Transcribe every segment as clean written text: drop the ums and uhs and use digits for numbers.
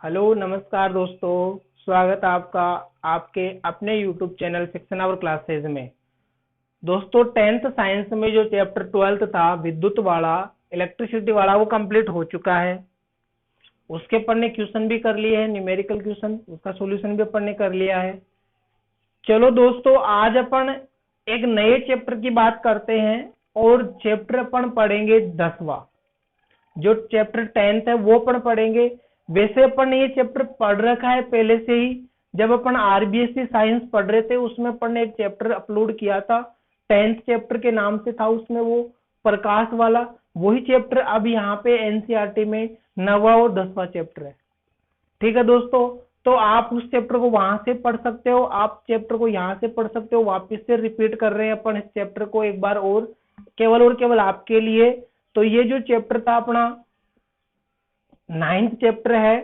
Hello नमस्कार दोस्तों, स्वागत है आपका आपके अपने YouTube channel section our classes में। दोस्तों 10th साइंस में जो चैप्टर 12th था विद्युत वाला, इलेक्ट्रिसिटी वाला, वो कंप्लीट हो चुका है। उसके अपन ने क्वेश्चन भी कर लिए हैं, न्यूमेरिकल क्वेश्चन, उसका सॉल्यूशन भी अपन ने कर लिया है। चलो दोस्तों, आज अपन एक नए चैप्टर की बात करते हैं और चैप्टर अपन पढ़ेंगे 10वां। जो चैप्टर 10th है वो अपन पढ़ेंगे। वैसे अपन ने ये चैप्टर पढ़ रखा है पहले से ही, जब अपन आरबीएससी साइंस पढ़ रहे थे उसमें अपन ने एक चैप्टर अपलोड किया था, 10th चैप्टर के नाम से था उसमें, वो प्रकाश वाला। वही चैप्टर अब यहाँ पे एनसीईआरटी में 9वां और 10वां चैप्टर है। ठीक है दोस्तों, तो आप उस चैप्टर को वहां से पढ़ सकते हो, आप चैप्टर को यहाँ से पढ़ सकते हो। वापस से रिपीट कर रहे हैं अपन इस चैप्टर को एक बार और केवल आपके लिए। तो ये जो चैप्टर था अपना 9th चैप्टर है,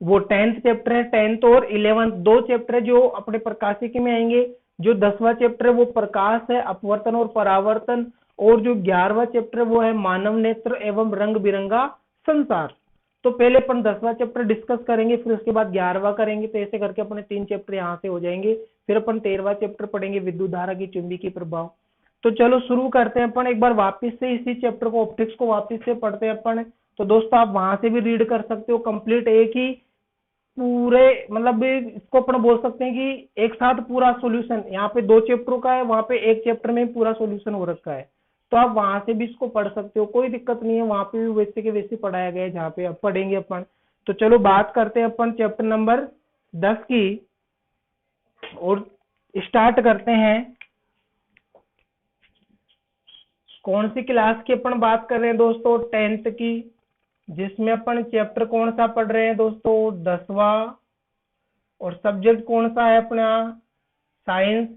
वो 10th चैप्टर है। 10th और 11th दो चैप्टर है जो अपने प्रकाशिकी में आएंगे। जो 10वां चैप्टर है वो प्रकाश है, अपवर्तन और परावर्तन। और जो 11वां चैप्टर है वो है मानव नेत्र एवं रंग बिरंगा संसार। तो पहले अपन 10वां चैप्टर डिस्कस करेंगे, फिर उसके बाद 11वां करेंगे। तो ऐसे करके अपने 3 चैप्टर यहाँ से हो जाएंगे। फिर अपन 13वां चैप्टर पढ़ेंगे, विद्युत धारा की चुंबकीय प्रभाव। तो चलो शुरू करते हैं अपन एक बार वापस से इसी चैप्टर को, ऑप्टिक्स को वापस से पढ़ते हैं अपन। तो दोस्तों आप वहां से भी रीड कर सकते हो कंप्लीट, एक ही पूरे मतलब इसको अपन बोल सकते हैं कि एक साथ पूरा सॉल्यूशन। यहाँ पे 2 चैप्टरों का है, वहां पे एक चैप्टर में पूरा सॉल्यूशन हो रखा है। तो आप वहां से भी इसको पढ़ सकते हो, कोई दिक्कत नहीं है। वहां पे भी वैसे के वैसे पढ़ाया गया है जहाँ पे अब पढ़ेंगे अपन। तो चलो बात करते हैं अपन चैप्टर नंबर 10 की और स्टार्ट करते हैं। कौन सी क्लास की अपन बात कर रहे हैं दोस्तों? 10th की, जिसमें अपन चैप्टर कौन सा पढ़ रहे हैं दोस्तों? 10वां। और सब्जेक्ट कौन सा है अपना? साइंस।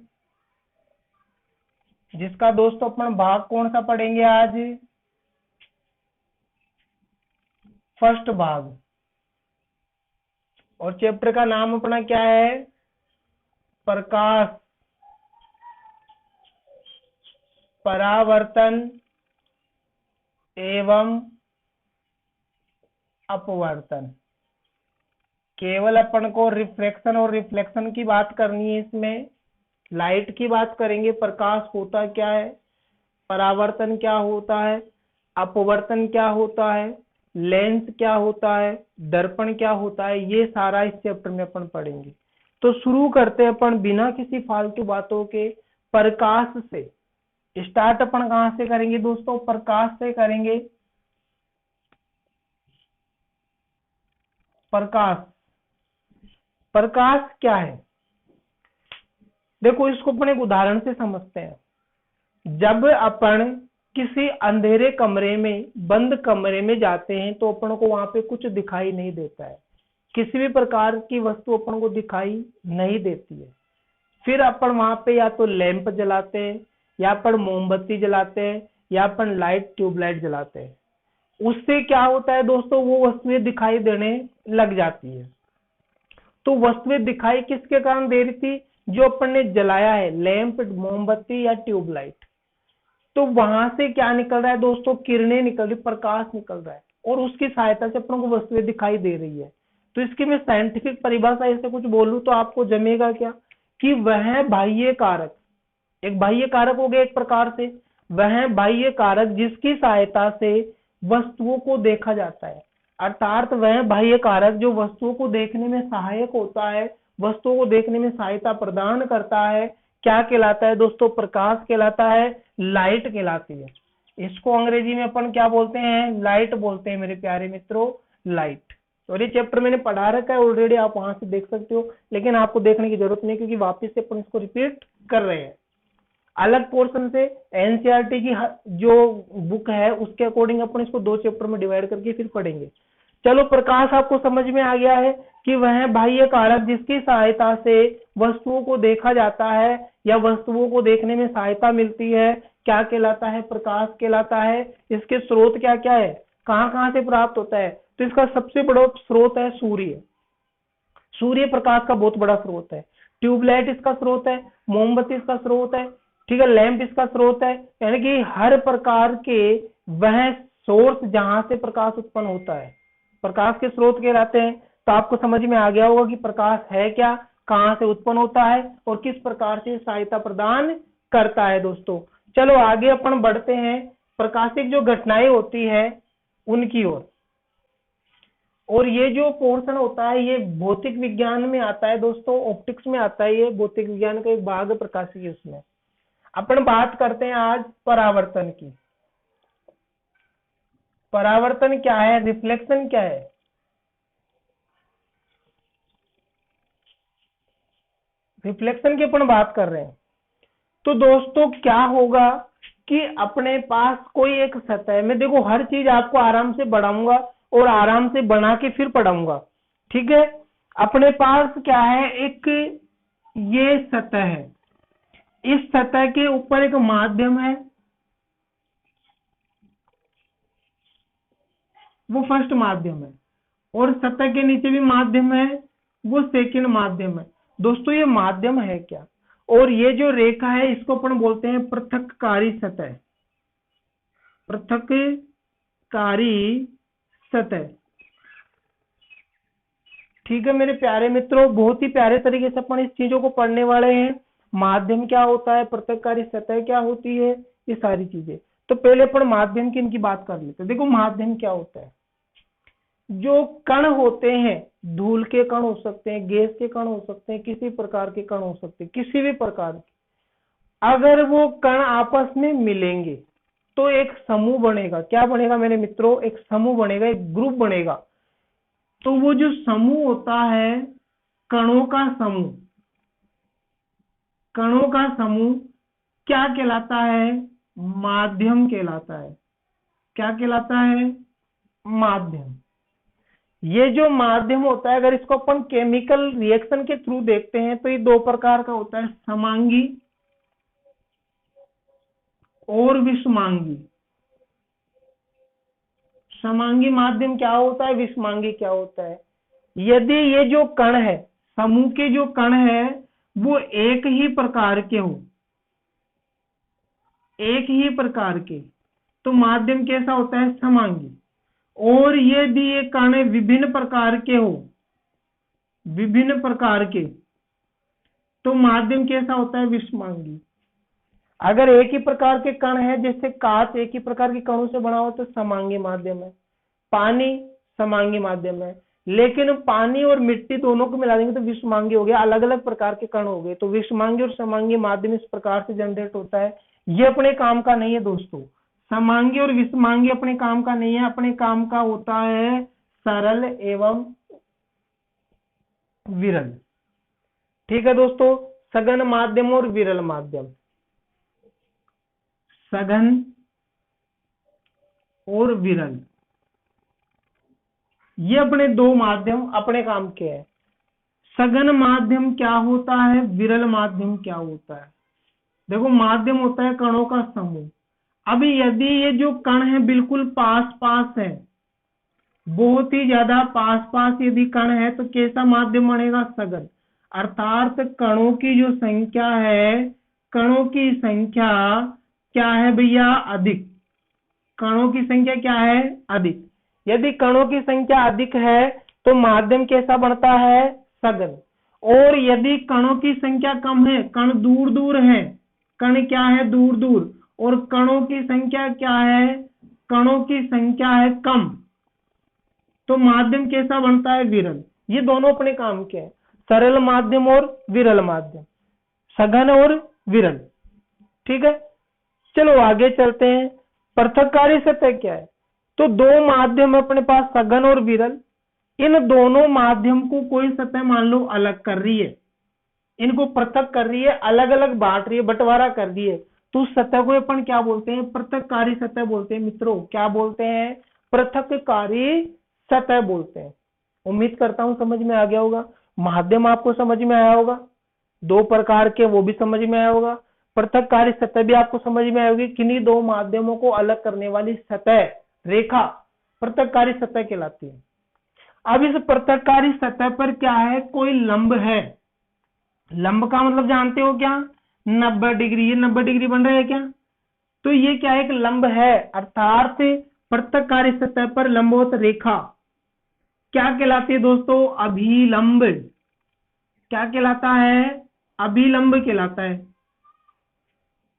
जिसका दोस्तों अपन भाग कौन सा पढ़ेंगे आज? फर्स्ट भाग। और चैप्टर का नाम अपना क्या है? प्रकाश, परावर्तन एवं अपवर्तन। केवल अपन को रिफ्रैक्शन और रिफ्लेक्शन की बात करनी है। इसमें लाइट की बात करेंगे, प्रकाश होता क्या है, परावर्तन क्या होता है, अपवर्तन क्या होता है, लेंस क्या होता है, दर्पण क्या होता है, ये सारा इस चैप्टर में अपन पढ़ेंगे। तो शुरू करते हैं अपन बिना किसी फालतू बातों के प्रकाश से। स्टार्ट अपन कहां से करेंगे दोस्तों? प्रकाश से करेंगे। प्रकाश, प्रकाश क्या है? देखो इसको अपन एक उदाहरण से समझते हैं। जब अपन किसी अंधेरे कमरे में, बंद कमरे में जाते हैं तो अपन को वहां पे कुछ दिखाई नहीं देता है, किसी भी प्रकार की वस्तु अपन को दिखाई नहीं देती है। फिर अपन वहां पे या तो लैंप जलाते हैं, या अपन मोमबत्ती जलाते हैं, या अपन लाइट ट्यूबलाइट जलाते हैं। उससे क्या होता है दोस्तों? वो वस्तुएं दिखाई देने लग जाती है। तो वस्तुएं दिखाई किसके कारण दे रही थी? जो अपन ने जलाया है, लैंप, मोमबत्ती या ट्यूबलाइट। तो वहां से क्या निकल रहा है दोस्तों? किरणें निकल रही, प्रकाश निकल रहा है, और उसकी सहायता से अपन को वस्तुएं दिखाई दे रही है। तो इसकी मैं साइंटिफिक परिभाषा ऐसे कुछ बोलूं तो आपको जमेगा क्या? कि वह बाह्य कारक, एक बाह्य कारक हो गया एक प्रकार से, वह बाह्य कारक जिसकी सहायता से वस्तुओं को देखा जाता है। अर्थात वह बाह्य कारक जो वस्तुओं को देखने में सहायक होता है, वस्तुओं को देखने में सहायता प्रदान करता है, क्या कहलाता है दोस्तों? प्रकाश कहलाता है, लाइट कहलाती है। इसको अंग्रेजी में अपन क्या बोलते हैं? लाइट बोलते हैं मेरे प्यारे मित्रों, लाइट। और ये चैप्टर मैंने पढ़ा रखा है ऑलरेडी, आप वहां से देख सकते हो, लेकिन आपको देखने की जरूरत नहीं क्योंकि वापस से अपन इसको रिपीट कर रहे हैं अलग पोर्शन से। एनसीईआरटी की जो बुक है उसके अकॉर्डिंग अपन इसको 2 चैप्टर में डिवाइड करके फिर पढ़ेंगे। चलो प्रकाश आपको समझ में आ गया है कि वह बाह्य कारक जिसकी सहायता से वस्तुओं को देखा जाता है या वस्तुओं को देखने में सहायता मिलती है, क्या कहलाता है? प्रकाश कहलाता है। इसके स्रोत क्या क्या है, कहाँ कहाँ से प्राप्त होता है? तो इसका सबसे बड़ा स्रोत है सूर्य। सूर्य प्रकाश का बहुत बड़ा स्रोत है। ट्यूबलाइट इसका स्रोत है, मोमबत्ती इसका स्रोत है, ठीक है, लैंप इसका स्रोत है। यानी कि हर प्रकार के वह सोर्स जहां से प्रकाश उत्पन्न होता है, प्रकाश के स्रोत कहलाते हैं। तो आपको समझ में आ गया होगा कि प्रकाश है क्या, कहाँ से उत्पन्न होता है और किस प्रकार से सहायता प्रदान करता है दोस्तों। चलो आगे अपन बढ़ते हैं प्रकाशिक जो घटनाएं होती है उनकी ओर। और ये जो पोर्शन होता है ये भौतिक विज्ञान में आता है दोस्तों, ऑप्टिक्स में आता है, ये भौतिक विज्ञान का एक भाग प्रकाशिक। उसमें अपन बात करते हैं आज परावर्तन की। परावर्तन क्या है, रिफ्लेक्शन क्या है। रिफ्लेक्शन की अपन बात कर रहे हैं। तो दोस्तों क्या होगा कि अपने पास कोई एक सतह में, देखो हर चीज आपको आराम से बढ़ाऊंगा और आराम से बना के फिर पढ़ाऊंगा, ठीक है। अपने पास क्या है, एक ये सतह है, इस सतह के ऊपर एक माध्यम है, वो फर्स्ट माध्यम है, और सतह के नीचे भी माध्यम है, वो सेकंड माध्यम है। दोस्तों ये माध्यम है क्या, और ये जो रेखा है इसको अपन बोलते हैं पृथक्कारी सतह। पृथक्कारी सतह, ठीक है मेरे प्यारे मित्रों, बहुत ही प्यारे तरीके से अपन इस चीजों को पढ़ने वाले हैं। माध्यम क्या होता है, पृथक्कारी सतह क्या होती है, ये सारी चीजें। तो पहले अपन माध्यम की इनकी बात कर लेते हैं। देखो माध्यम क्या होता है, जो कण होते हैं, धूल के कण हो सकते हैं, गैस के कण हो सकते हैं, किसी प्रकार के कण हो सकते हैं, किसी भी प्रकार के, अगर वो कण आपस में मिलेंगे तो एक समूह बनेगा। क्या बनेगा मेरे मित्रों, एक समूह बनेगा, एक ग्रुप बनेगा। तो वो जो समूह होता है, कणों का समूह, कणों का समूह क्या कहलाता है, माध्यम कहलाता है। क्या कहलाता है, माध्यम। ये जो माध्यम होता है, अगर इसको अपन केमिकल रिएक्शन के थ्रू देखते हैं तो ये दो प्रकार का होता है, समांगी और विषमांगी। समांगी माध्यम क्या होता है, विषमांगी क्या होता है। यदि ये जो कण है, समूह के जो कण है वो एक ही प्रकार के हो, एक ही प्रकार के, तो माध्यम कैसा होता है, समांगी। और यदि ये कण विभिन्न प्रकार के हो, विभिन्न प्रकार के, तो माध्यम कैसा होता है, विषमांगी। अगर एक ही प्रकार के कण है, जैसे कांच एक ही प्रकार के कणों से बना हो तो समांगी माध्यम है। पानी समांगी माध्यम है। लेकिन पानी और मिट्टी दोनों को मिला देंगे तो विषमांगी हो गया, अलग अलग प्रकार के कण हो गए। तो विषमांगी और समांगी माध्यम इस प्रकार से जनरेट होता है। ये अपने काम का नहीं है दोस्तों, समांगी और विषमांगी अपने काम का नहीं है। अपने काम का होता है सरल एवं विरल, ठीक है दोस्तों। सघन माध्यम और विरल माध्यम, सघन और विरल, ये अपने दो माध्यम अपने काम के हैं। सघन माध्यम क्या होता है, विरल माध्यम क्या होता है। देखो माध्यम होता है कणों का समूह। अभी यदि ये जो कण है बिल्कुल पास पास है, बहुत ही ज्यादा पास पास यदि कण है तो कैसा माध्यम बनेगा, सघन। अर्थात कणों की जो संख्या है, कणों की संख्या क्या है भैया, अधिक। कणों की संख्या क्या है, अधिक। यदि कणों की संख्या अधिक है तो माध्यम कैसा बनता है, सघन। और यदि कणों की संख्या कम है, कण दूर दूर है, कण क्या है, दूर दूर, और कणों की संख्या क्या है, कणों की संख्या है कम, तो माध्यम कैसा बनता है, विरल। ये दोनों अपने काम के हैं, सरल माध्यम और विरल माध्यम, सघन और विरल, ठीक है। चलो आगे चलते हैं। पृथक्कारी सतह क्या है, तो दो माध्यम अपने पास, सघन और विरल। इन दोनों माध्यम को कोई सतह मान लो अलग कर रही है, इनको पृथक कर रही है, अलग अलग बांट रही है, बंटवारा कर रही है, तो उस सतह को अपन क्या बोलते हैं, पृथक्कारी सतह बोलते हैं मित्रों। क्या बोलते हैं, पृथक्कारी सतह बोलते हैं। उम्मीद करता हूं समझ में आ गया होगा। माध्यम आपको समझ में आया होगा, दो प्रकार के, वो भी समझ में आया होगा। पृथक्कारी सतह भी आपको समझ में आएगी। किन्हीं दो माध्यमों को अलग करने वाली सतह, रेखा, पृथक्कारी सतह कहलाती है। अब इस पृथक्कारी सतह पर क्या है, कोई लंब है। लंब का मतलब जानते हो क्या, 90 डिग्री। ये 90 डिग्री बन रहा है क्या, तो ये क्या है, एक लंब है। अर्थात पृथक्कारी सतह पर लंबवत रेखा, क्या कहलाती है दोस्तों? अभिलंब। क्या कहलाता है? अभिलंब कहलाता है।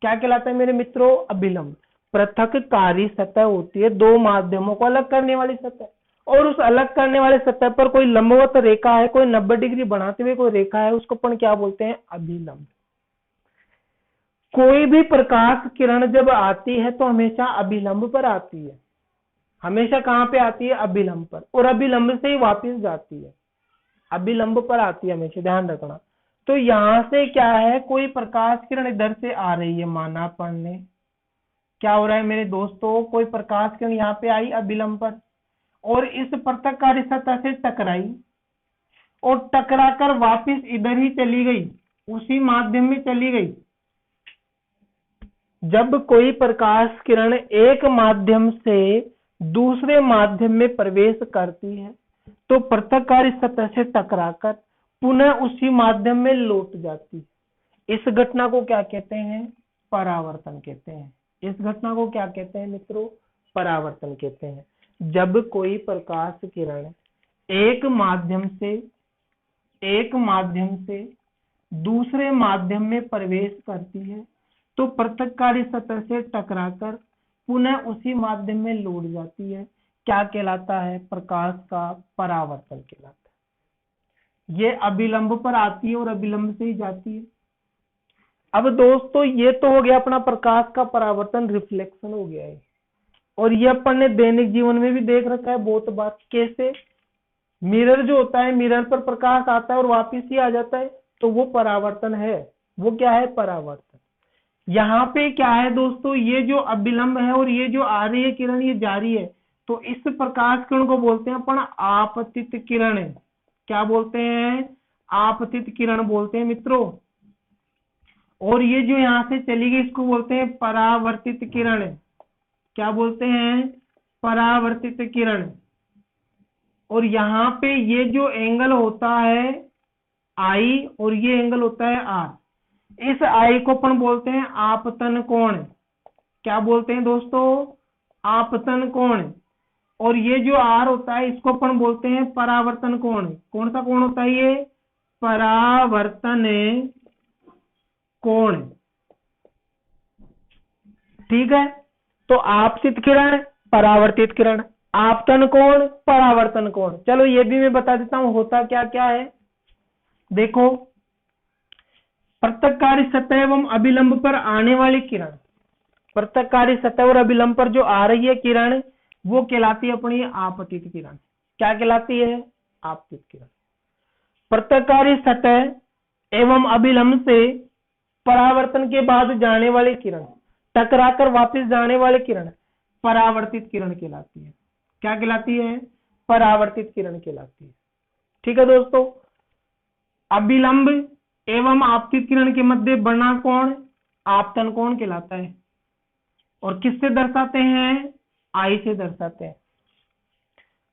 क्या कहलाता है मेरे मित्रों? अभिलंब। पृथककारी सतह होती है दो माध्यमों को अलग करने वाली सतह, और उस अलग करने वाले सतह पर कोई लंबवत रेखा है, कोई 90 डिग्री बनाते हुए कोई रेखा है, उसको अपन क्या बोलते हैं? अभिलंब। कोई भी प्रकाश किरण जब आती है तो हमेशा अभिलंब पर आती है। हमेशा कहां पे आती है? अभिलंब पर, और अभिलंब से ही वापस जाती है। अभिलंब पर आती है हमेशा, ध्यान रखना। तो यहां से क्या है, कोई प्रकाश किरण इधर से आ रही है, माना अपन ने, क्या हो रहा है मेरे दोस्तों, कोई प्रकाश किरण यहाँ पे आई अभिलंब पर, और इस पृथककारी सतह से टकराई, और टकराकर वापस इधर ही चली गई, उसी माध्यम में चली गई। जब कोई प्रकाश किरण एक माध्यम से दूसरे माध्यम में प्रवेश करती है तो पृथककारी सतह से टकराकर पुनः उसी माध्यम में लौट जाती है। इस घटना को क्या कहते हैं? परावर्तन कहते हैं। इस घटना को क्या कहते हैं मित्रों? परावर्तन कहते हैं। जब कोई प्रकाश किरण एक माध्यम से दूसरे माध्यम में प्रवेश करती है तो पृथककारी सतह से टकराकर पुनः उसी माध्यम में लौट जाती है। क्या कहलाता है? प्रकाश का परावर्तन कहलाता है। ये अभिलंब पर आती है और अभिलंब से ही जाती है। अब दोस्तों ये तो हो गया अपना प्रकाश का परावर्तन, रिफ्लेक्शन हो गया है, और ये अपन ने दैनिक जीवन में भी देख रखा है बहुत बार। कैसे? मिरर जो होता है, मिरर पर प्रकाश आता है और वापिस ही आ जाता है, तो वो परावर्तन है। वो क्या है? परावर्तन। यहाँ पे क्या है दोस्तों, ये जो अभिलंब है और ये जो आ रही है किरण, ये जा रही है, तो इस प्रकाश किरण को बोलते हैं अपन आपतित किरण। क्या बोलते हैं? आपतित किरण बोलते हैं मित्रों। और ये जो यहाँ से चली गई इसको बोलते हैं परावर्तित किरण। क्या बोलते हैं? परावर्तित किरण। और यहाँ पे ये जो एंगल होता है आई और ये एंगल होता है आर, इस आई को अपन बोलते हैं आपतन कोण। क्या बोलते हैं दोस्तों? आपतन कोण। और ये जो आर होता है इसको अपन बोलते हैं परावर्तन कोण। कौन सा कोण होता है ये? परावर्तन कोण। ठीक है, तो आपतित किरण, परावर्तित किरण, आपतन कोण, परावर्तन कोण। चलो ये भी मैं बता देता हूं होता क्या क्या है। देखो, पृथककारी सतह एवं अभिलंब पर आने वाली किरण, पृथककारी सतह और अभिलंब पर जो आ रही है किरण, वो कहलाती है अपनी आपतित किरण। क्या कहलाती है? आपतित किरण। पृथककारी सतह एवं अभिलंब से परावर्तन के बाद जाने वाली किरण, टकराकर वापस जाने वाली किरण परावर्तित किरण कहलाती है। क्या कहलाती है? परावर्तित किरण कहलाती है। ठीक है दोस्तों, अभिलंब एवं आपतित किरण के मध्य बना कोण आपतन कोण कहलाता है। और किससे दर्शाते हैं? आई से दर्शाते हैं।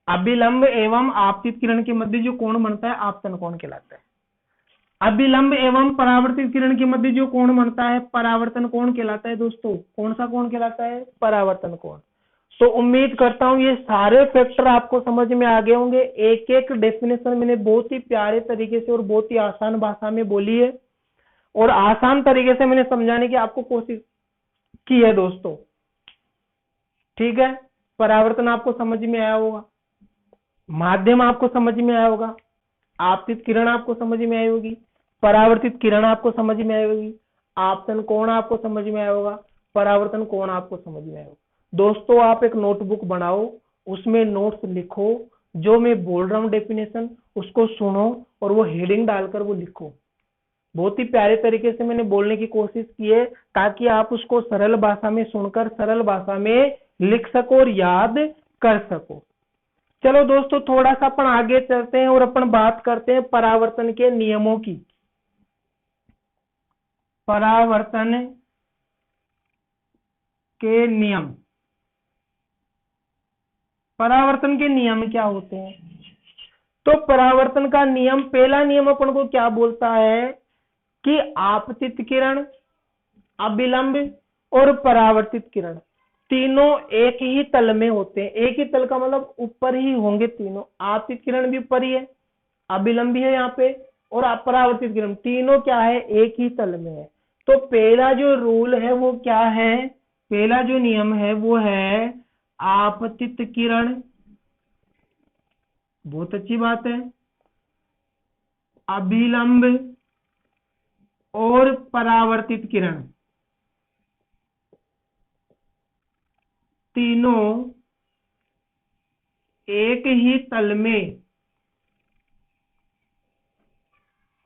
अभिलंब एवं आपतित किरण के मध्य जो कोण बनता है आपतन कोण कहलाता है। अभिलंब एवं परावर्तित किरण के मध्य जो कोण बनता है परावर्तन कोण कहलाता है। दोस्तों कौन सा कोण कहलाता है? परावर्तन कोण। तो उम्मीद करता हूं ये सारे फैक्टर आपको समझ में आ गए होंगे। एक एक डेफिनेशन मैंने बहुत ही प्यारे तरीके से और बहुत ही आसान भाषा में बोली है, और आसान तरीके से मैंने समझाने की आपको कोशिश की है दोस्तों। ठीक है, परावर्तन आपको समझ में आया होगा, माध्यम आपको समझ में आया होगा, आपतित किरण आपको समझ में आई होगी, परावर्तित किरण आपको समझ में आई होगी, आपतन कोण आपको समझ में आया होगा, परावर्तन कोण आपको समझ में आया होगा। दोस्तों आप एक नोटबुक बनाओ, उसमें नोट्स लिखो, जो मैं बोल रहा हूँ डेफिनेशन उसको सुनो और वो हेडिंग डालकर वो लिखो। बहुत ही प्यारे तरीके से मैंने बोलने की कोशिश की है ताकि आप उसको सरल भाषा में सुनकर सरल भाषा में लिख सको और याद कर सको। चलो दोस्तों थोड़ा सा अपन आगे चलते हैं और अपन बात करते हैं परावर्तन के नियमों की। परावर्तन के नियम, परावर्तन के नियम क्या होते हैं? तो परावर्तन का नियम, पहला नियम अपन को क्या बोलता है कि आपतित किरण, अभिलंब और परावर्तित किरण तीनों एक ही तल में होते हैं। एक ही तल का मतलब ऊपर ही होंगे तीनों। आपतित किरण भी ऊपर ही है, अभिलंब भी है यहाँ पे, और अपरावर्तित किरण, तीनों क्या है, एक ही तल में है। तो पहला जो रूल है वो क्या है, पहला जो नियम है वो है आपतित किरण, बहुत अच्छी बात है, अभिलंब और परावर्तित किरण, तीनों एक ही तल में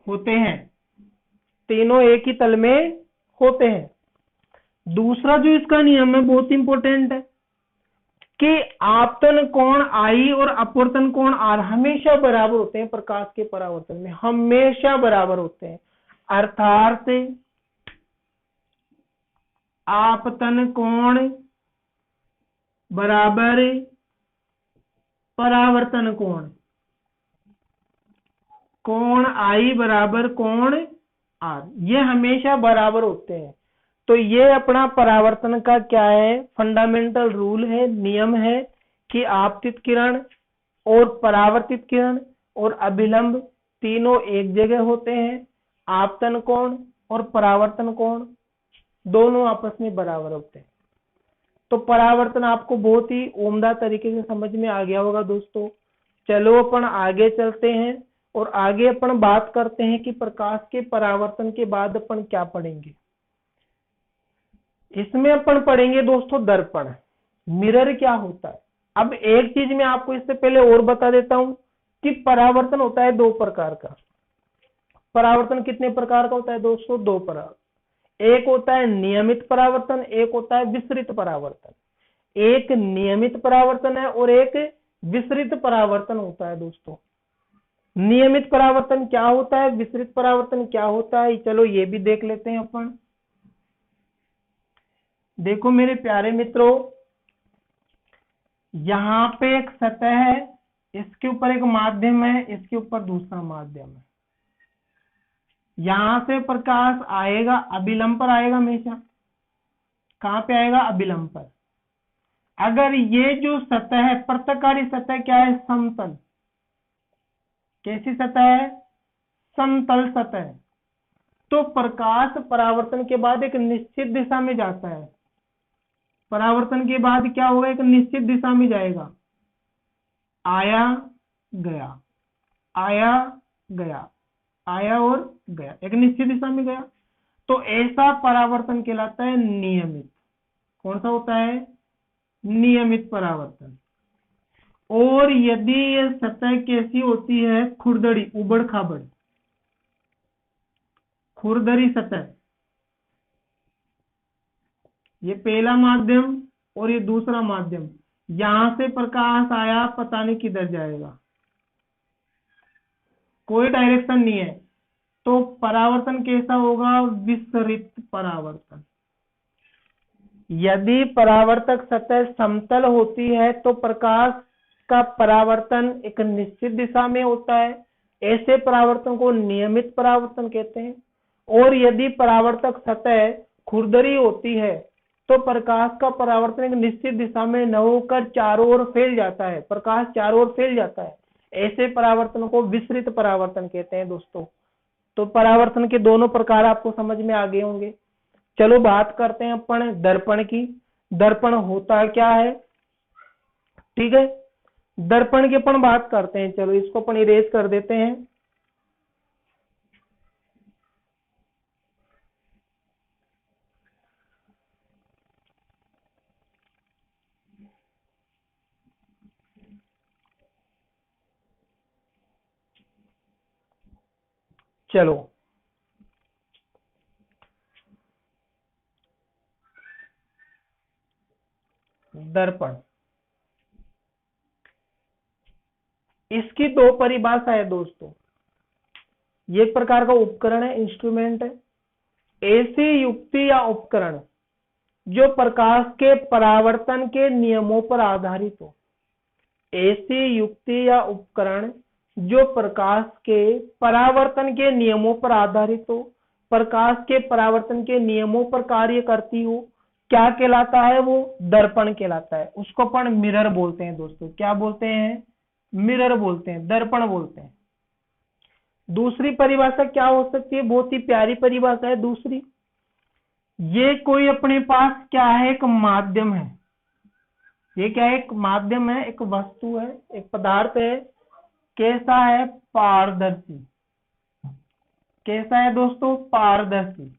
होते हैं, तीनों एक ही तल में होते हैं। दूसरा जो इसका नियम है बहुत इंपॉर्टेंट है कि आपतन कोण आई और अपवर्तन कोण आर हमेशा बराबर होते हैं प्रकाश के परावर्तन में, हमेशा बराबर होते हैं। अर्थात आपतन कोण बराबर परावर्तन कोण, कोण आई बराबर कोण आर, ये हमेशा बराबर होते हैं। तो ये अपना परावर्तन का क्या है, फंडामेंटल रूल है, नियम है कि आपतित किरण और परावर्तित किरण और अभिलंब तीनों एक जगह होते हैं, आपतन कोण और परावर्तन कोण दोनों आपस में बराबर होते हैं। तो परावर्तन आपको बहुत ही उम्दा तरीके से समझ में आ गया होगा दोस्तों। चलो अपन आगे चलते हैं और आगे अपन बात करते हैं कि प्रकाश के परावर्तन के बाद अपन क्या पढ़ेंगे। इसमें अपन पढ़ेंगे दोस्तों दर्पण, मिरर क्या होता है। अब एक चीज मैं आपको इससे पहले और बता देता हूं कि परावर्तन होता है दो प्रकार का। परावर्तन कितने प्रकार का होता है दोस्तों, दो प्रकार, एक होता है नियमित परावर्तन, एक होता है विसरित परावर्तन। एक नियमित परावर्तन है और एक विसरित परावर्तन होता है दोस्तों। नियमित परावर्तन क्या होता है, विसरित परावर्तन क्या होता है, चलो ये भी देख लेते हैं अपन। देखो मेरे प्यारे मित्रों, यहां पे एक सतह है, इसके ऊपर एक माध्यम है, इसके ऊपर दूसरा माध्यम है। यहां से प्रकाश आएगा, अभिलंब पर आएगा हमेशा। कहां पे आएगा, अभिलंब पर। अगर ये जो सतह है, प्रत्यकारी सतह क्या है, समतल। कैसी सतह है, समतल सतह। तो प्रकाश परावर्तन के बाद एक निश्चित दिशा में जाता है। परावर्तन के बाद क्या होगा, एक निश्चित दिशा में जाएगा, आया गया, आया गया, आया और गया, एक निश्चित दिशा में गया। तो ऐसा परावर्तन कहलाता है नियमित। कौन सा होता है, नियमित परावर्तन। और यदि ये सतह कैसी होती है, खुरदरी, उबड़ खाबड़, खुरदरी सतह, ये पहला माध्यम और ये दूसरा माध्यम, यहां से प्रकाश आया, पता नहीं किधर जाएगा, कोई डायरेक्शन नहीं है, तो परावर्तन कैसा होगा, विसरित परावर्तन। यदि परावर्तक सतह समतल होती है तो प्रकाश का परावर्तन एक निश्चित दिशा में होता है, ऐसे परावर्तन को नियमित परावर्तन कहते हैं। और यदि परावर्तक सतह खुरदरी होती है तो प्रकाश का परावर्तन एक निश्चित दिशा में न होकर चारों ओर फैल जाता है, प्रकाश चारों ओर फैल जाता है, ऐसे परावर्तन को विसरित परावर्तन कहते हैं दोस्तों। तो परावर्तन के दोनों प्रकार आपको समझ में आ गए होंगे। चलो बात करते हैं अपन दर्पण की। दर्पण होता क्या है, ठीक है, दर्पण की अपन बात करते हैं। चलो इसको अपन इरेज कर देते हैं। चलो दर्पण, इसकी दो परिभाषा है दोस्तों। ये एक प्रकार का उपकरण है, इंस्ट्रूमेंट है। ऐसी युक्ति या उपकरण जो प्रकाश के परावर्तन के नियमों पर आधारित हो। ऐसी युक्ति या उपकरण जो प्रकाश के परावर्तन के नियमों पर आधारित हो, प्रकाश के परावर्तन के नियमों पर कार्य करती हो, क्या कहलाता है? वो दर्पण कहलाता है। उसको अपन मिरर बोलते हैं दोस्तों। क्या बोलते हैं? मिरर बोलते हैं, दर्पण बोलते हैं। दूसरी परिभाषा क्या हो सकती है? बहुत ही प्यारी परिभाषा है दूसरी। ये कोई अपने पास क्या है? एक माध्यम है। ये क्या है? एक माध्यम है, एक वस्तु है, एक पदार्थ है। कैसा है? पारदर्शी। कैसा है दोस्तों? पारदर्शी।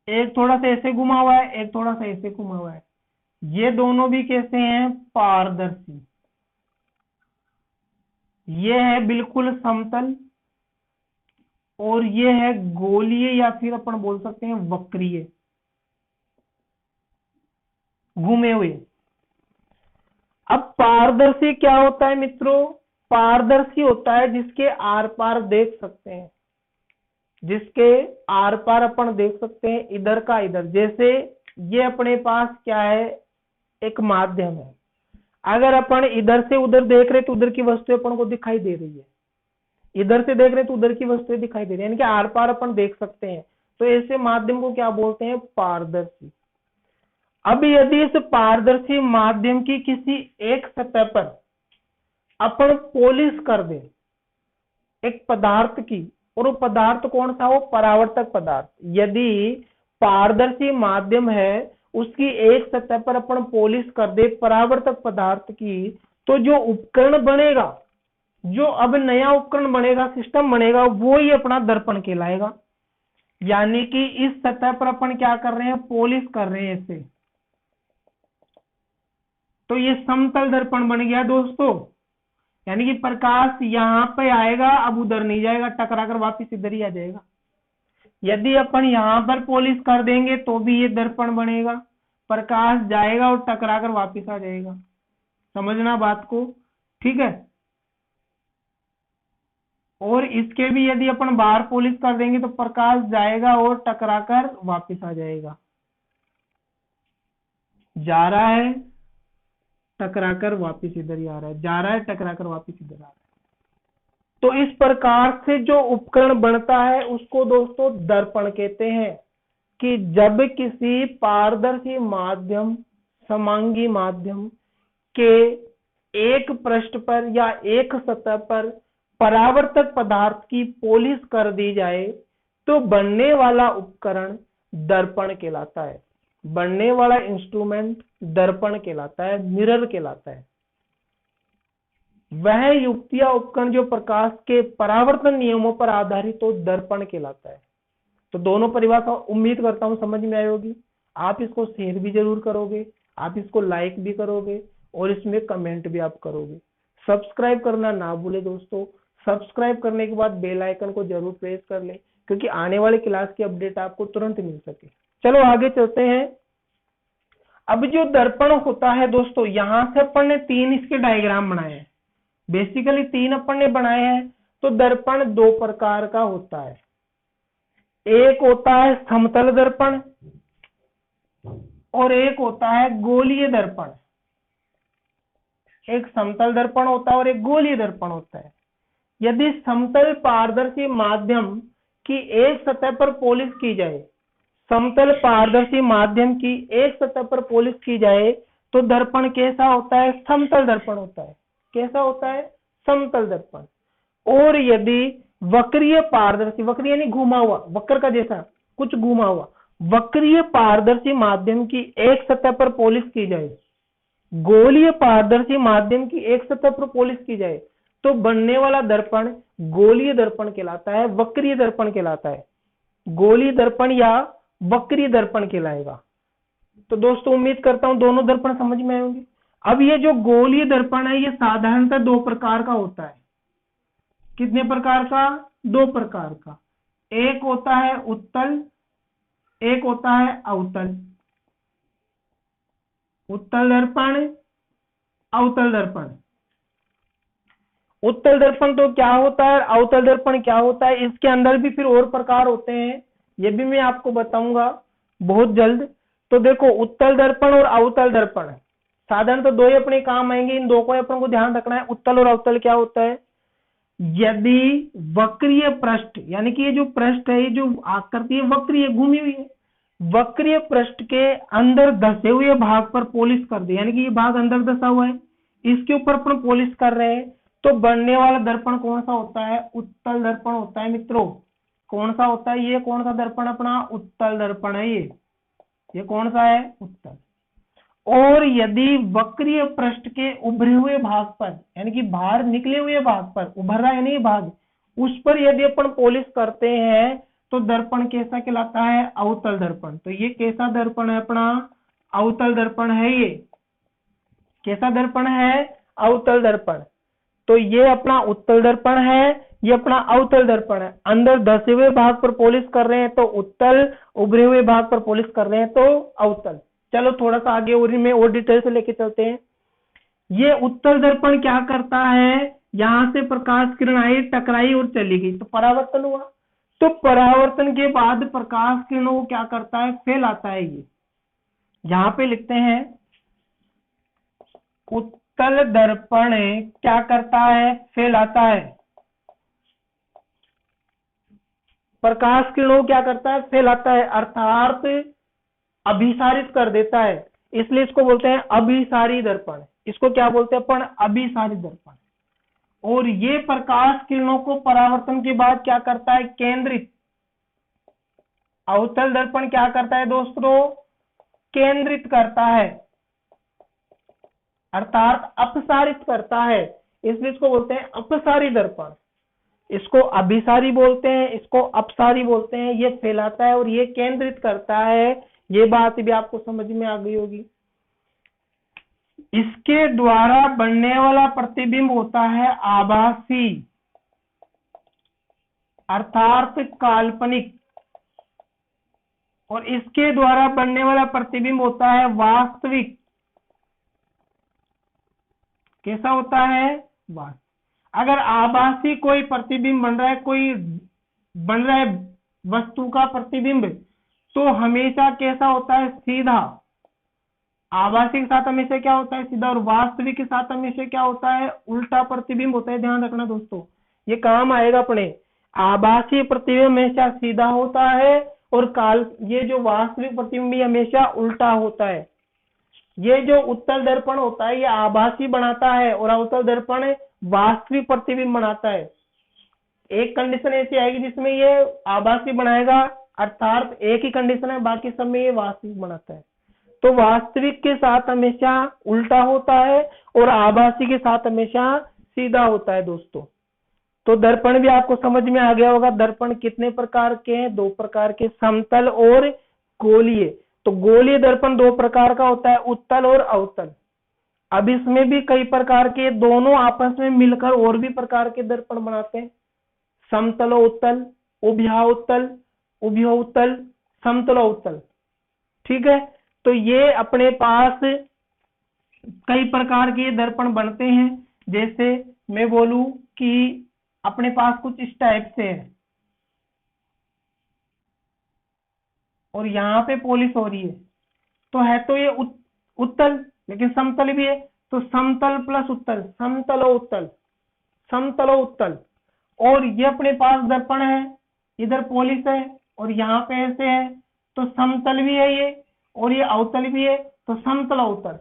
एक थोड़ा सा ऐसे घुमा हुआ है, एक थोड़ा सा ऐसे घुमा हुआ है। ये दोनों भी कैसे हैं? पारदर्शी। ये है बिल्कुल समतल और ये है गोलीय या फिर अपन बोल सकते हैं वक्रीय, घूमे हुए। अब पारदर्शी क्या होता है मित्रों? पारदर्शी होता है जिसके आर पार देख सकते हैं, जिसके आर पार अपन देख सकते हैं, इधर का इधर। जैसे ये अपने पास क्या है? एक माध्यम है। अगर अपन इधर से उधर देख रहे तो उधर की वस्तु अपन को दिखाई दे रही है, इधर से देख रहे तो उधर की वस्तुएं दिखाई दे रही है, यानी कि आर पार अपन देख सकते हैं। तो ऐसे माध्यम को क्या बोलते हैं? पारदर्शी। अब यदि इस पारदर्शी माध्यम की किसी एक सतह पर अपन पॉलिश कर दे एक पदार्थ की, और वो पदार्थ कौन सा हो? परावर्तक पदार्थ। यदि पारदर्शी माध्यम है, उसकी एक सतह पर अपन पॉलिश कर दे परावर्तक पदार्थ की, तो जो उपकरण बनेगा, जो अब नया उपकरण बनेगा, सिस्टम बनेगा, वो ही अपना दर्पण कहलाएगा। यानी कि इस सतह पर अपन क्या कर रहे हैं? पॉलिश कर रहे हैं इसे, तो ये समतल दर्पण बन गया दोस्तों। यानी कि प्रकाश यहां पे आएगा, अब उधर नहीं जाएगा, टकरा कर वापिस इधर ही आ जाएगा। यदि अपन यहां पर पॉलिश कर देंगे तो भी ये दर्पण बनेगा, प्रकाश जाएगा और टकरा कर वापिस आ जाएगा। समझना बात को, ठीक है। और इसके भी यदि अपन बाहर पॉलिश कर देंगे तो प्रकाश जाएगा और टकरा कर वापिस आ जाएगा। जा रहा है, टकरा कर वापिस इधर ही आ रहा है, जा रहा है, टकरा कर वापिस इधर आ रहा है। तो इस प्रकार से जो उपकरण बनता है उसको दोस्तों दर्पण कहते हैं। कि जब किसी पारदर्शी माध्यम, समांगी माध्यम के एक पृष्ठ पर या एक सतह पर परावर्तक पदार्थ की पॉलिश कर दी जाए तो बनने वाला उपकरण दर्पण कहलाता है। बनने वाला इंस्ट्रूमेंट दर्पण कहलाता है, मिरर कहलाता है। वह युक्ति या उपकरण जो प्रकाश के परावर्तन नियमों पर आधारित हो, दर्पण कहलाता है। तो दोनों परिभाषा उम्मीद करता हूं समझ में आई होगी। आप इसको शेयर भी जरूर करोगे, आप इसको लाइक भी करोगे और इसमें कमेंट भी आप करोगे। सब्सक्राइब करना ना भूले दोस्तों। सब्सक्राइब करने के बाद बेल आइकन को जरूर प्रेस कर ले, क्योंकि आने वाले क्लास की अपडेट आपको तुरंत मिल सके। चलो आगे चलते हैं। अब जो दर्पण होता है दोस्तों, यहां से अपन ने 3 इसके डायग्राम बनाए हैं। बेसिकली 3 अपन ने बनाए हैं। तो दर्पण 2 प्रकार का होता है। एक होता है समतल दर्पण और एक होता है गोलीय दर्पण। एक समतल दर्पण होता है और एक गोलीय दर्पण होता है। यदि समतल पारदर्शी माध्यम की एक सतह पर पॉलिश की जाए, समतल पारदर्शी माध्यम की एक सतह पर पॉलिश की जाए तो दर्पण कैसा होता है? समतल दर्पण होता है। कैसा होता है? समतल दर्पण। और यदि वक्रीय पारदर्शी, वक्रीय यानी घुमा हुआ, वक्र का जैसा कुछ घुमा हुआ, वक्रीय पारदर्शी माध्यम की एक सतह पर पॉलिश की जाए, गोलीय पारदर्शी माध्यम की एक सतह पर पॉलिश की जाए तो बनने वाला दर्पण गोलीय दर्पण कहलाता है, वक्रीय दर्पण कहलाता है। गोलीय दर्पण या वक्रीय दर्पण कहलाएगा। तो दोस्तों उम्मीद करता हूं दोनों दर्पण समझ में आएंगे। अब ये जो गोलीय दर्पण है ये साधारणतः 2 प्रकार का होता है। कितने प्रकार का? 2 प्रकार का। एक होता है उत्तल, एक होता है अवतल। उत्तल दर्पण, अवतल दर्पण। उत्तल दर्पण तो क्या होता है, अवतल दर्पण क्या होता है, इसके अंदर भी फिर और प्रकार होते हैं, ये भी मैं आपको बताऊंगा बहुत जल्द। तो देखो उत्तल दर्पण और अवतल दर्पण साधारण तो 2 ही अपने काम आएंगे। इन 2 को अपन को ध्यान रखना है। उत्तल और अवतल क्या होता है? यदि वक्रीय पृष्ठ, यानी कि ये जो पृष्ठ है, ये जो आकृति है वक्रीय, घूमी हुई है, वक्रीय पृष्ठ के अंदर धसे हुए भाग पर पॉलिश कर दे, यानी कि ये भाग अंदर धसा हुआ है, इसके ऊपर अपन पॉलिश कर रहे हैं, तो बनने वाला दर्पण कौन सा होता है? उत्तल दर्पण होता है मित्रों। कौन सा होता है? ये कौन सा दर्पण अपना? उत्तल दर्पण है ये कौन सा है? उत्तल। और यदि वक्रीय पृष्ठ के उभरे हुए भाग पर, यानी कि बाहर निकले हुए भाग पर, उभर रहा है नहीं भाग, उस पर यदि अपन पॉलिश करते हैं तो दर्पण कैसा कहलाता है? अवतल दर्पण। तो ये कैसा दर्पण है अपना? अवतल दर्पण है। ये कैसा दर्पण है? अवतल दर्पण। तो ये अपना उत्तल दर्पण है, ये अपना अवतल दर्पण है। अंदर धसे हुए भाग पर पॉलिश कर रहे हैं तो उत्तल, उभरे हुए भाग पर पॉलिश कर रहे हैं तो अवतल। चलो थोड़ा सा आगे और में और डिटेल से लेके चलते हैं। ये उत्तल दर्पण क्या करता है? यहां से प्रकाश किरण आई, टकराई और चली गई, तो परावर्तन हुआ। तो परावर्तन के बाद प्रकाश किरणों को क्या करता है? फैलाता है। ये यहां पे लिखते हैं उत्तल दर्पण क्या करता है? फैलाता है। प्रकाश किरणों को क्या करता है? फैलाता है, अर्थात अभिसारित कर देता है, इसलिए इसको बोलते हैं अभिसारी दर्पण। इसको क्या बोलते हैं अपन? अभिसारी दर्पण। और ये प्रकाश किरणों को परावर्तन के बाद क्या करता है? केंद्रित। अवतल दर्पण क्या करता है दोस्तों? केंद्रित करता है, अर्थात अपसारित करता है, इसलिए इसको बोलते हैं अपसारी दर्पण। इसको अभिसारी बोलते हैं, इसको अपसारी बोलते हैं। ये फैलाता है और ये केंद्रित करता है। ये बात भी आपको समझ में आ गई होगी। इसके द्वारा बनने वाला प्रतिबिंब होता है आभासी, अर्थात काल्पनिक, और इसके द्वारा बनने वाला प्रतिबिंब होता है वास्तविक। कैसा होता है? वास्तविक। अगर आभासी कोई प्रतिबिंब बन रहा है, कोई बन रहा है वस्तु का प्रतिबिंब, तो हमेशा कैसा होता है? सीधा। आभासी के साथ हमेशा क्या होता है? सीधा। और वास्तविक के साथ हमेशा क्या होता है? उल्टा प्रतिबिंब होता है। ध्यान रखना दोस्तों, ये काम आएगा अपने। आभासी प्रतिबिंब हमेशा सीधा होता है और ये जो वास्तविक प्रतिबिंब हमेशा उल्टा होता है। ये जो उत्तल दर्पण होता है ये आभासी बनाता है और अवतल दर्पण वास्तविक प्रतिबिंब बनाता है। एक कंडीशन ऐसी आएगी जिसमें ये आभासी बनाएगा, अर्थात एक ही कंडीशन है, बाकी सब में ये वास्तविक बनाता है। तो वास्तविक के साथ हमेशा उल्टा होता है और आभासी के साथ हमेशा सीधा होता है दोस्तों। तो दर्पण भी आपको समझ में आ गया होगा। दर्पण कितने प्रकार के हैं? दो प्रकार के, समतल और गोलीय। तो गोलीय दर्पण दो प्रकार का होता है, उत्तल और अवतल। अब इसमें भी कई प्रकार के, दोनों आपस में मिलकर और भी प्रकार के दर्पण बनाते हैं। समतलोत्तल, उभयोत्तल, उभयोत्तल, समतलोत्तल। ठीक है, तो ये अपने पास कई प्रकार के दर्पण बनते हैं। जैसे मैं बोलूं कि अपने पास कुछ इस टाइप से है और यहाँ पे पॉलिश हो रही है, तो ये उत्तल, लेकिन समतल भी है, तो समतल प्लस उत्तल, समतलो उत्तल, समतलो उत्तल। और ये अपने पास दर्पण है, इधर पॉलिश है और यहाँ पे ऐसे है, तो समतल भी है ये और ये अवतल भी है, तो समतलोत्तल।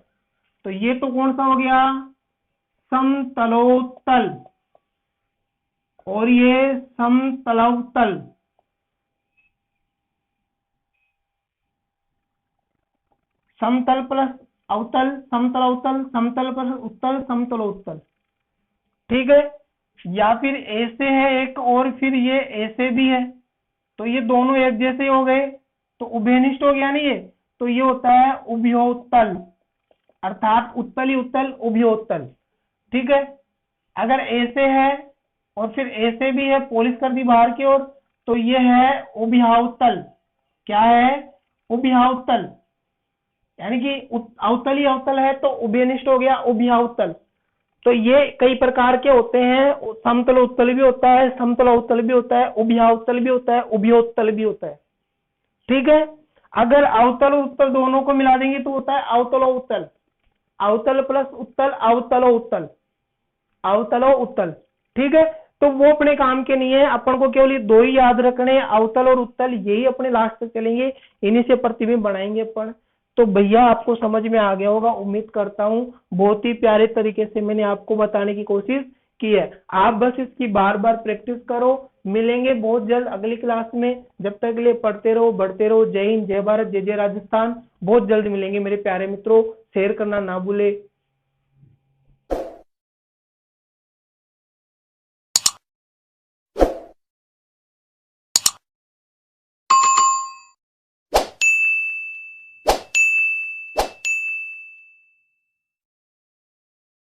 तो ये तो कौन सा हो गया? समतलोत्तल। और ये समतलोत्तल। समतल प्लस अवतल, समतलोत्तल, समतल प्लस उत्तल, समतलोत्तल। ठीक है, या फिर ऐसे है एक और फिर ये ऐसे भी है, तो ये दोनों एक जैसे हो गए, तो उभयनिष्ठ हो गया नहीं ये, तो ये होता है उभयोत्तल, अर्थात उत्तल ही उत्तल, उभयोत्तल। ठीक है, अगर ऐसे है और फिर ऐसे भी है, पॉलिश कर दी बाहर की ओर, तो ये है उभयोत्तल। क्या है? उभयोत्तल, यानी कि अवतल ही अवतल है तो उभयनिष्ठ हो गया उभयोत्तल। तो ये कई प्रकार के होते हैं, समतल उत्तल भी होता है, समतल उत्तल भी होता है, उभयोत्तल भी होता है, उभयोत्तल भी होता है। ठीक है, अगर अवतल उत्तल दोनों को मिला देंगे तो होता है अवतलो उत्तल, अवतल प्लस उत्तल, अवतलो उत्तल, अवतलो उत्तल। ठीक है, तो वो अपने काम के नहीं है। अपन को केवल ये दो ही याद रखने हैं, अवतल और उत्तल, यही अपने लास्ट तक चलेंगे, इन्हीं से प्रतिबिंब बनाएंगे अपन। तो भैया आपको समझ में आ गया होगा, उम्मीद करता हूँ। बहुत ही प्यारे तरीके से मैंने आपको बताने की कोशिश की है। आप बस इसकी बार बार प्रैक्टिस करो। मिलेंगे बहुत जल्द अगली क्लास में। जब तक के लिए पढ़ते रहो, बढ़ते रहो। जय हिंद, जय भारत, जय जय राजस्थान। बहुत जल्द मिलेंगे मेरे प्यारे मित्रों। शेयर करना ना भूले।